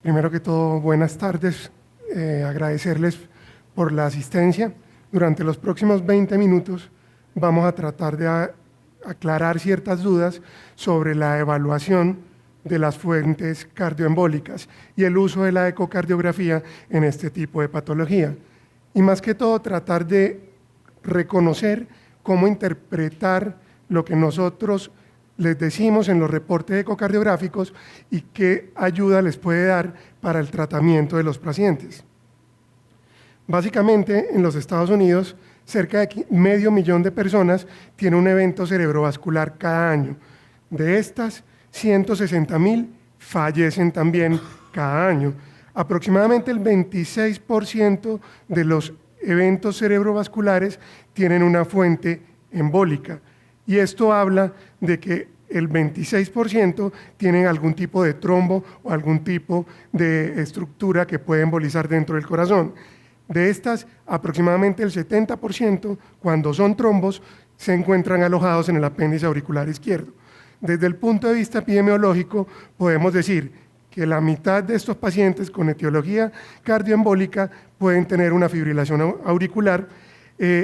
Primero que todo, buenas tardes. Agradecerles por la asistencia. Durante los próximos 20 minutos vamos a tratar de aclarar ciertas dudas sobre la evaluación de las fuentes cardioembólicas y el uso de la ecocardiografía en este tipo de patología. Y más que todo, tratar de reconocer cómo interpretar lo que nosotros les decimos en los reportes ecocardiográficos y qué ayuda les puede dar para el tratamiento de los pacientes. Básicamente, en los Estados Unidos, cerca de 500.000 de personas tienen un evento cerebrovascular cada año. De estas, 160.000 fallecen también cada año. Aproximadamente el 26% de los eventos cerebrovasculares tienen una fuente embólica. Y esto habla de que el 26% tienen algún tipo de trombo o algún tipo de estructura que puede embolizar dentro del corazón. De estas, aproximadamente el 70%, cuando son trombos, se encuentran alojados en el apéndice auricular izquierdo. Desde el punto de vista epidemiológico, podemos decir que la mitad de estos pacientes con etiología cardioembólica pueden tener una fibrilación auricular.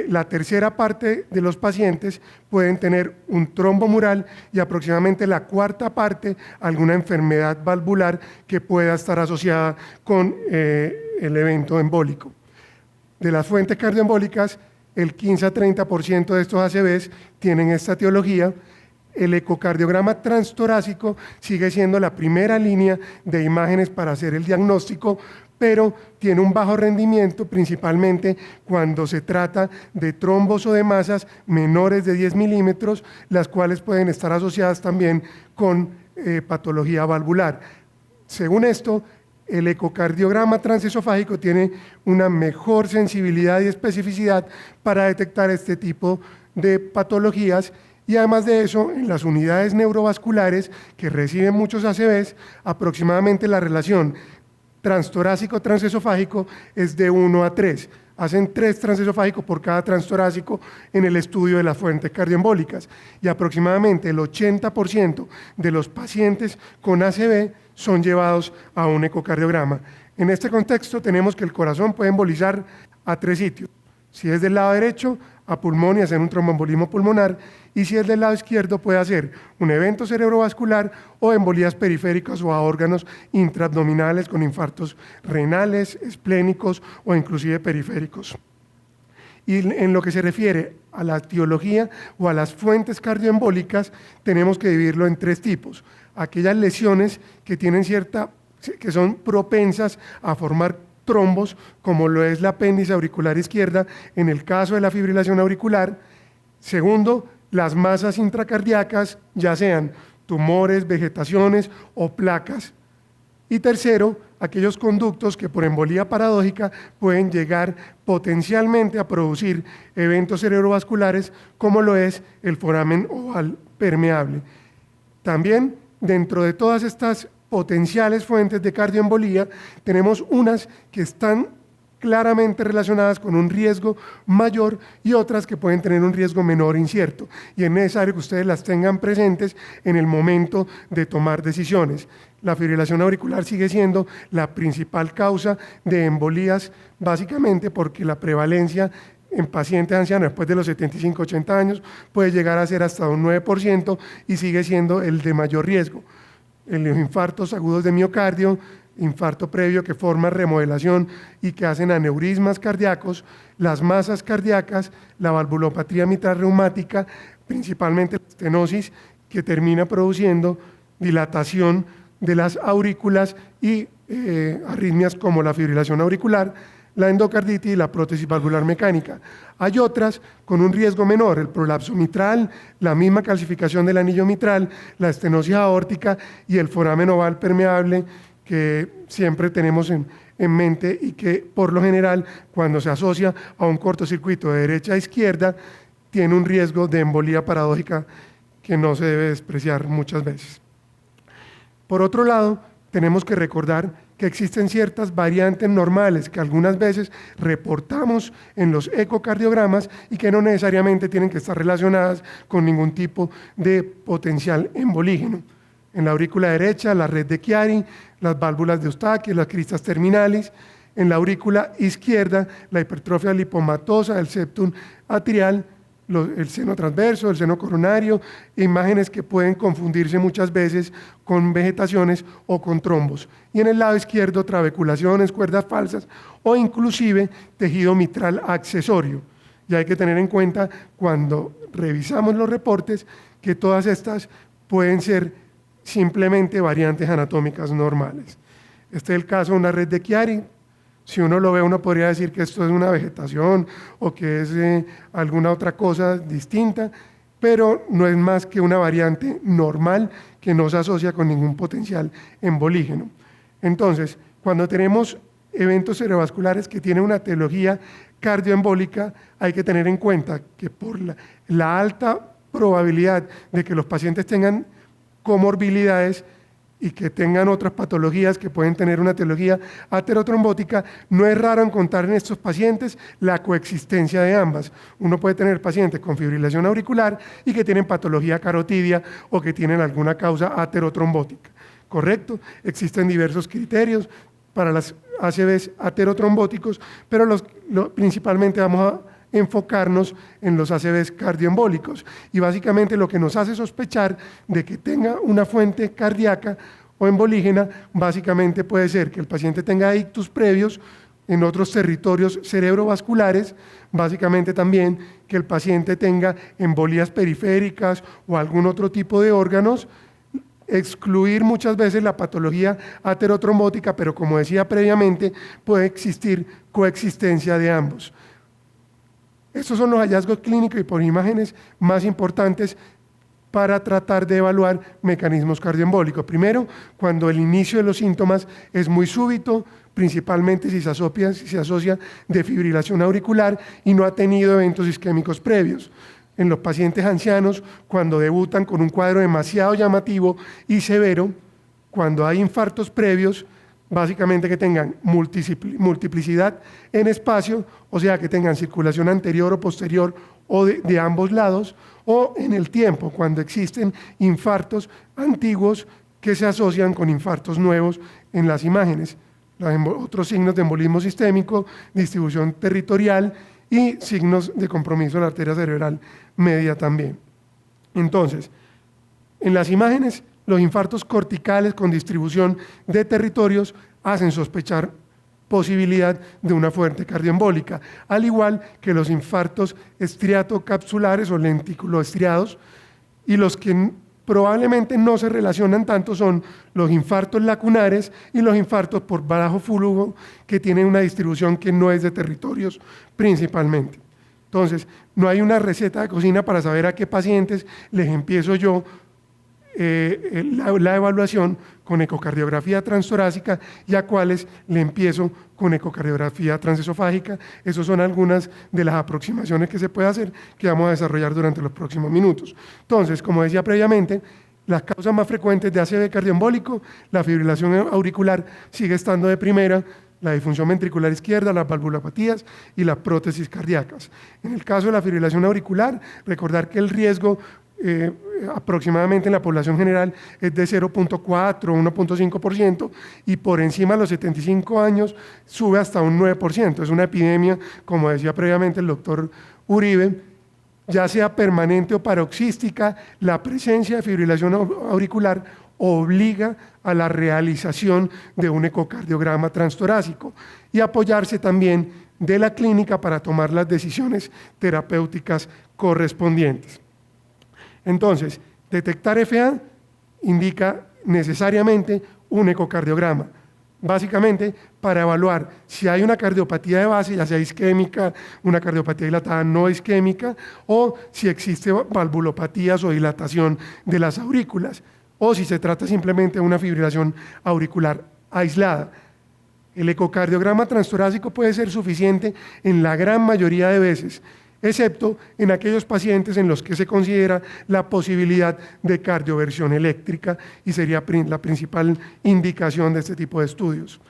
La tercera parte de los pacientes pueden tener un trombo mural y aproximadamente la cuarta parte alguna enfermedad valvular que pueda estar asociada con el evento embólico. De las fuentes cardioembólicas, el 15 a 30% de estos ACVs tienen esta etiología. El ecocardiograma transtorácico sigue siendo la primera línea de imágenes para hacer el diagnóstico, pero tiene un bajo rendimiento, principalmente cuando se trata de trombos o de masas menores de 10 milímetros, las cuales pueden estar asociadas también con patología valvular. Según esto, el ecocardiograma transesofágico tiene una mejor sensibilidad y especificidad para detectar este tipo de patologías. Y además de eso, en las unidades neurovasculares que reciben muchos ACVs, aproximadamente la relación transtorácico-transesofágico es de 1 a 3. Hacen 3 transesofágicos por cada transtorácico en el estudio de las fuentes cardioembólicas. Y aproximadamente el 80% de los pacientes con ACV son llevados a un ecocardiograma. En este contexto tenemos que el corazón puede embolizar a 3 sitios. Si es del lado derecho, a pulmón y hacer un tromboembolismo pulmonar, y si es del lado izquierdo puede hacer un evento cerebrovascular o embolías periféricas o a órganos intraabdominales con infartos renales, esplénicos o inclusive periféricos. Y en lo que se refiere a la etiología o a las fuentes cardioembólicas, tenemos que dividirlo en 3 tipos. Aquellas lesiones que tienen que son propensas a formar trombos, como lo es la apéndice auricular izquierda, en el caso de la fibrilación auricular. Segundo, las masas intracardíacas, ya sean tumores, vegetaciones o placas. Y tercero, aquellos conductos que por embolía paradójica pueden llegar potencialmente a producir eventos cerebrovasculares, como lo es el foramen oval permeable. También, dentro de todas estas potenciales fuentes de cardioembolía, tenemos unas que están claramente relacionadas con un riesgo mayor y otras que pueden tener un riesgo menor incierto. Y es necesario que ustedes las tengan presentes en el momento de tomar decisiones. La fibrilación auricular sigue siendo la principal causa de embolías, básicamente porque la prevalencia en pacientes ancianos después de los 75-80 años puede llegar a ser hasta un 9% y sigue siendo el de mayor riesgo. Los infartos agudos de miocardio, infarto previo que forma remodelación y que hacen aneurismas cardíacos, las masas cardíacas, la valvulopatía mitral reumática, principalmente la estenosis que termina produciendo dilatación de las aurículas y arritmias como la fibrilación auricular, la endocarditis y la prótesis valvular mecánica. Hay otras con un riesgo menor, el prolapso mitral, la misma calcificación del anillo mitral, la estenosis aórtica y el foramen oval permeable, que siempre tenemos en mente y que por lo general cuando se asocia a un cortocircuito de derecha a izquierda tiene un riesgo de embolía paradójica que no se debe despreciar muchas veces. Por otro lado, tenemos que recordar que existen ciertas variantes normales que algunas veces reportamos en los ecocardiogramas y que no necesariamente tienen que estar relacionadas con ningún tipo de potencial embolígeno. En la aurícula derecha, la red de Chiari, las válvulas de Eustaquio, las cristas terminales. En la aurícula izquierda, la hipertrofia lipomatosa del septum atrial, el seno transverso, el seno coronario, imágenes que pueden confundirse muchas veces con vegetaciones o con trombos. Y en el lado izquierdo, trabeculaciones, cuerdas falsas o inclusive tejido mitral accesorio. Y hay que tener en cuenta cuando revisamos los reportes que todas estas pueden ser simplemente variantes anatómicas normales. Este es el caso de una red de Chiari. Si uno lo ve, uno podría decir que esto es una vegetación o que es alguna otra cosa distinta, pero no es más que una variante normal que no se asocia con ningún potencial embolígeno. Entonces, cuando tenemos eventos cerebrovasculares que tienen una etiología cardioembólica, hay que tener en cuenta que por la alta probabilidad de que los pacientes tengan comorbilidades y que tengan otras patologías que pueden tener una etiología aterotrombótica, no es raro encontrar en estos pacientes la coexistencia de ambas. Uno puede tener pacientes con fibrilación auricular y que tienen patología carotidia o que tienen alguna causa aterotrombótica. ¿Correcto? Existen diversos criterios para las ACVs aterotrombóticos, pero principalmente vamos a enfocarnos en los ACVs cardioembólicos y básicamente lo que nos hace sospechar de que tenga una fuente cardíaca o embolígena básicamente puede ser que el paciente tenga ictus previos en otros territorios cerebrovasculares, básicamente también que el paciente tenga embolías periféricas o algún otro tipo de órganos, excluir muchas veces la patología aterotrombótica, pero como decía previamente, puede existir coexistencia de ambos. Estos son los hallazgos clínicos y por imágenes más importantes para tratar de evaluar mecanismos cardioembólicos. Primero, cuando el inicio de los síntomas es muy súbito, principalmente si se asocia de fibrilación auricular y no ha tenido eventos isquémicos previos. En los pacientes ancianos, cuando debutan con un cuadro demasiado llamativo y severo, cuando hay infartos previos, básicamente que tengan multiplicidad en espacio, o sea, que tengan circulación anterior o posterior o de ambos lados, o en el tiempo, cuando existen infartos antiguos que se asocian con infartos nuevos en las imágenes. Otros signos de embolismo sistémico, distribución territorial y signos de compromiso de la arteria cerebral media también. Entonces, en las imágenes, los infartos corticales con distribución de territorios hacen sospechar posibilidad de una fuente cardioembólica, al igual que los infartos estriatocapsulares o lenticuloestriados, y los que probablemente no se relacionan tanto son los infartos lacunares y los infartos por bajo flujo, que tienen una distribución que no es de territorios principalmente. Entonces, no hay una receta de cocina para saber a qué pacientes les empiezo yo la evaluación con ecocardiografía transtorácica y a cuáles le empiezo con ecocardiografía transesofágica. Esas son algunas de las aproximaciones que se puede hacer que vamos a desarrollar durante los próximos minutos. Entonces, como decía previamente, las causas más frecuentes de ACV cardioembólico, la fibrilación auricular sigue estando de primera, la disfunción ventricular izquierda, las valvulopatías y las prótesis cardíacas. En el caso de la fibrilación auricular, recordar que el riesgo aproximadamente en la población general es de 0.4 o 1.5% y por encima de los 75 años sube hasta un 9%. Es una epidemia, como decía previamente el doctor Uribe, ya sea permanente o paroxística, la presencia de fibrilación auricular obliga a la realización de un ecocardiograma transtorácico y apoyarse también de la clínica para tomar las decisiones terapéuticas correspondientes. Entonces, detectar FA indica necesariamente un ecocardiograma, básicamente para evaluar si hay una cardiopatía de base, ya sea isquémica, una cardiopatía dilatada no isquémica, o si existe valvulopatías o dilatación de las aurículas, o si se trata simplemente de una fibrilación auricular aislada. El ecocardiograma transtorácico puede ser suficiente en la gran mayoría de veces, excepto en aquellos pacientes en los que se considera la posibilidad de cardioversión eléctrica y sería la principal indicación de este tipo de estudios.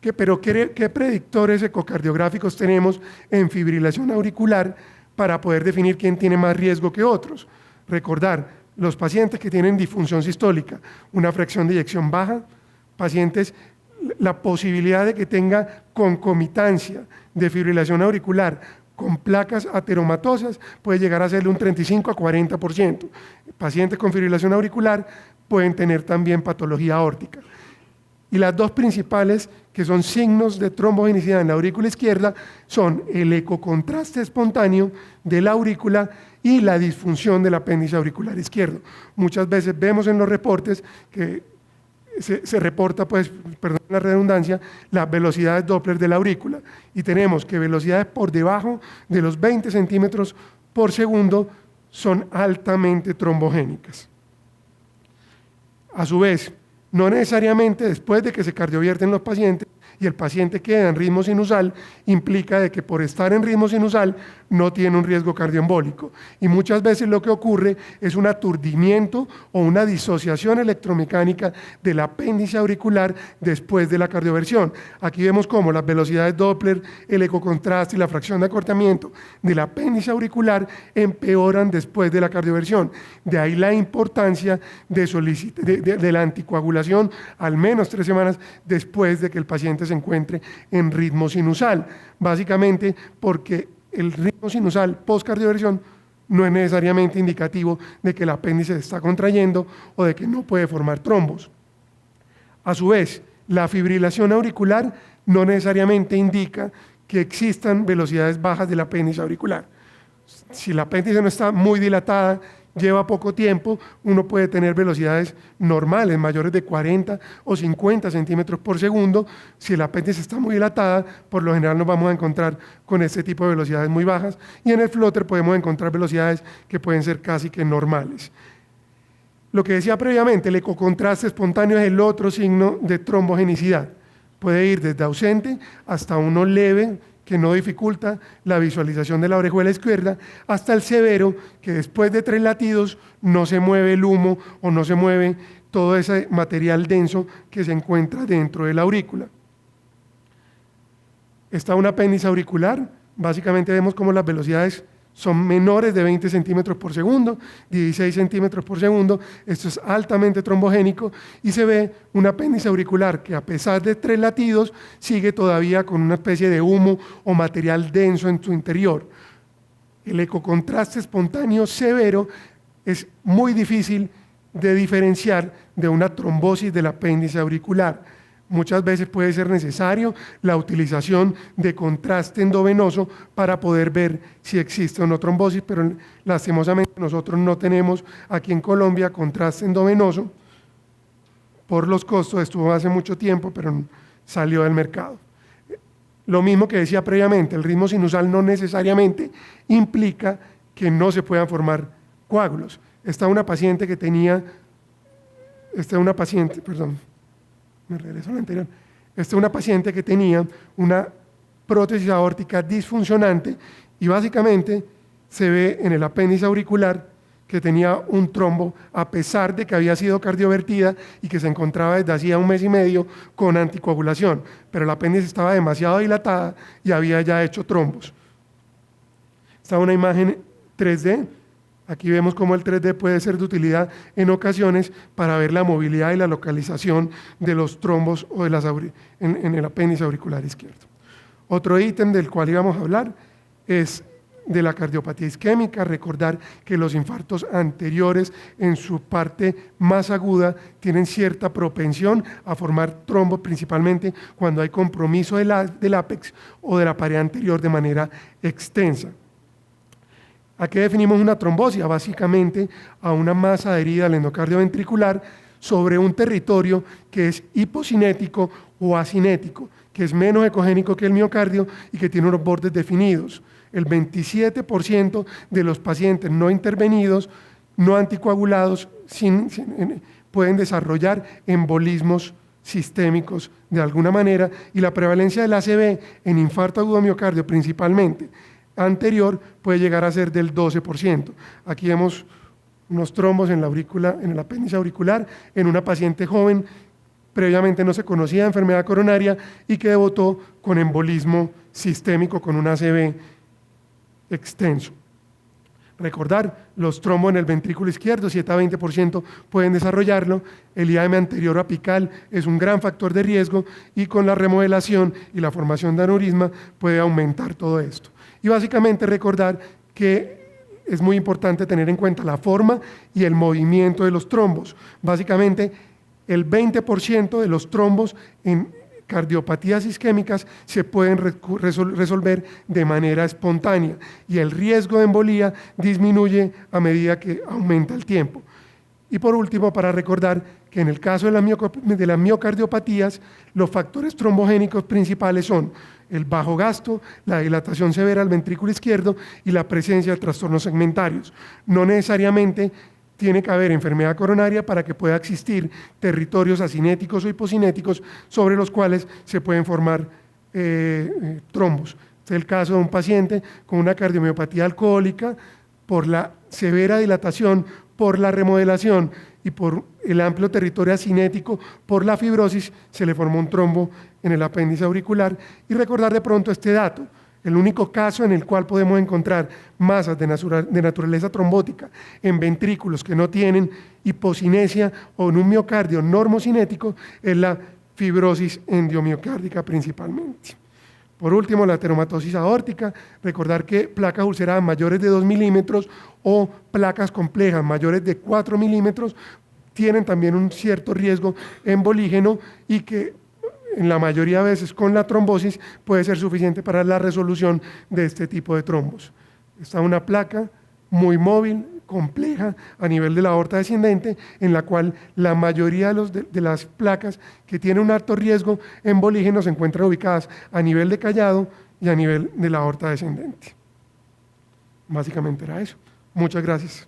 Pero ¿qué predictores ecocardiográficos tenemos en fibrilación auricular para poder definir quién tiene más riesgo que otros? Recordar, Los pacientes que tienen disfunción sistólica, una fracción de eyección baja, pacientes, la posibilidad de que tenga concomitancia de fibrilación auricular con placas ateromatosas puede llegar a ser de un 35 a 40%. Pacientes con fibrilación auricular pueden tener también patología aórtica. Y las dos principales, que son signos de trombogenicidad en la aurícula izquierda, son el ecocontraste espontáneo de la aurícula y la disfunción del apéndice auricular izquierdo. Muchas veces vemos en los reportes que se reporta, pues, perdón la redundancia, las velocidades Doppler de la aurícula. Y tenemos que velocidades por debajo de los 20 centímetros por segundo son altamente trombogénicas. A su vez, no necesariamente después de que se cardiovierten los pacientes y el paciente queda en ritmo sinusal, implica de que por estar en ritmo sinusal no tiene un riesgo cardioembólico. Y muchas veces lo que ocurre es un aturdimiento o una disociación electromecánica del apéndice auricular después de la cardioversión. Aquí vemos cómo las velocidades Doppler, el ecocontraste y la fracción de acortamiento del apéndice auricular empeoran después de la cardioversión. De ahí la importancia de la anticoagulación al menos 3 semanas después de que el paciente se encuentre en ritmo sinusal, básicamente porque el ritmo sinusal post-cardioversión no es necesariamente indicativo de que el apéndice se está contrayendo o de que no puede formar trombos. A su vez, la fibrilación auricular no necesariamente indica que existan velocidades bajas del apéndice auricular. Si el apéndice no está muy dilatada, lleva poco tiempo, uno puede tener velocidades normales, mayores de 40 o 50 centímetros por segundo. Si el apéndice está muy dilatada, por lo general nos vamos a encontrar con este tipo de velocidades muy bajas, y en el flóter podemos encontrar velocidades que pueden ser casi que normales. Lo que decía previamente, el ecocontraste espontáneo es el otro signo de trombogenicidad. Puede ir desde ausente hasta uno leve, que no dificulta la visualización de la orejuela izquierda, hasta el severo, que después de 3 latidos no se mueve el humo o no se mueve todo ese material denso que se encuentra dentro de la aurícula. Está un apéndice auricular, básicamente vemos cómo las velocidades son menores de 20 centímetros por segundo, 16 centímetros por segundo. Esto es altamente trombogénico y se ve un apéndice auricular que, a pesar de 3 latidos, sigue todavía con una especie de humo o material denso en su interior. El ecocontraste espontáneo severo es muy difícil de diferenciar de una trombosis del apéndice auricular. Muchas veces puede ser necesario la utilización de contraste endovenoso para poder ver si existe o no trombosis, pero lastimosamente nosotros no tenemos aquí en Colombia contraste endovenoso por los costos. Estuvo hace mucho tiempo, pero salió del mercado. Lo mismo que decía previamente, el ritmo sinusal no necesariamente implica que no se puedan formar coágulos. Esta es una paciente que tenía una prótesis aórtica disfuncionante y básicamente se ve en el apéndice auricular que tenía un trombo a pesar de que había sido cardiovertida y que se encontraba desde hacía 1 mes y medio con anticoagulación, pero el apéndice estaba demasiado dilatada y había ya hecho trombos. Esta es una imagen 3D. Aquí vemos cómo el 3D puede ser de utilidad en ocasiones para ver la movilidad y la localización de los trombos o en el apéndice auricular izquierdo. Otro ítem del cual íbamos a hablar es de la cardiopatía isquémica. Recordar que los infartos anteriores en su parte más aguda tienen cierta propensión a formar trombos, principalmente cuando hay compromiso del ápex o de la pared anterior de manera extensa. ¿A qué definimos una trombosis? Básicamente a una masa adherida al endocardio ventricular sobre un territorio que es hipocinético o acinético, que es menos ecogénico que el miocardio y que tiene unos bordes definidos. El 27% de los pacientes no intervenidos, no anticoagulados, pueden desarrollar embolismos sistémicos de alguna manera, y la prevalencia del ACV en infarto agudo miocardio principalmente anterior puede llegar a ser del 12%. Aquí vemos unos trombos en el apéndice auricular en una paciente joven, previamente no se conocía de enfermedad coronaria y que debutó con embolismo sistémico con un ACV extenso. Recordar, los trombos en el ventrículo izquierdo, 7 a 20% pueden desarrollarlo. El IAM anterior apical es un gran factor de riesgo y con la remodelación y la formación de aneurisma puede aumentar todo esto. Y básicamente recordar que es muy importante tener en cuenta la forma y el movimiento de los trombos. Básicamente, el 20% de los trombos en cardiopatías isquémicas se pueden resolver de manera espontánea y el riesgo de embolía disminuye a medida que aumenta el tiempo. Y por último, para recordar que en el caso de las miocardiopatías, los factores trombogénicos principales son el bajo gasto, la dilatación severa del ventrículo izquierdo y la presencia de trastornos segmentarios. No necesariamente tiene que haber enfermedad coronaria para que pueda existir territorios acinéticos o hipocinéticos sobre los cuales se pueden formar trombos. Este es el caso de un paciente con una cardiomiopatía alcohólica por la severa dilatación, por la remodelación y por el amplio territorio acinético, por la fibrosis, se le formó un trombo en el apéndice auricular. Y recordar de pronto este dato: el único caso en el cual podemos encontrar masas de naturaleza trombótica en ventrículos que no tienen hipocinesia o en un miocardio normocinético es la fibrosis endiomiocárdica principalmente. Por último, la ateromatosis aórtica. Recordar que placas ulceradas mayores de 2 milímetros o placas complejas mayores de 4 milímetros tienen también un cierto riesgo embolígeno y que en la mayoría de veces con la trombosis puede ser suficiente para la resolución de este tipo de trombos. Está una placa muy móvil, compleja a nivel de la aorta descendente, en la cual la mayoría de las placas que tienen un alto riesgo embolígeno se encuentran ubicadas a nivel de callado y a nivel de la aorta descendente. Básicamente era eso. Muchas gracias.